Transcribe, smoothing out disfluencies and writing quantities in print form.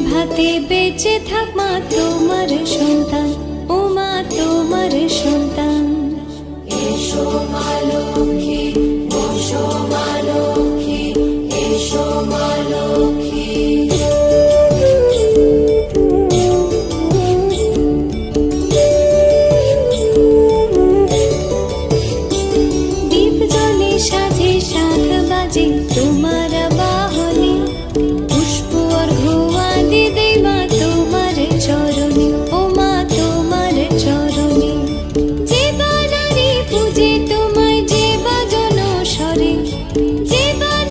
ভাতে বেঁচে থাক মা তোমার সন্তান, ও মা তোমার সন্তান। এসো মা লক্ষ্মী, বসো মা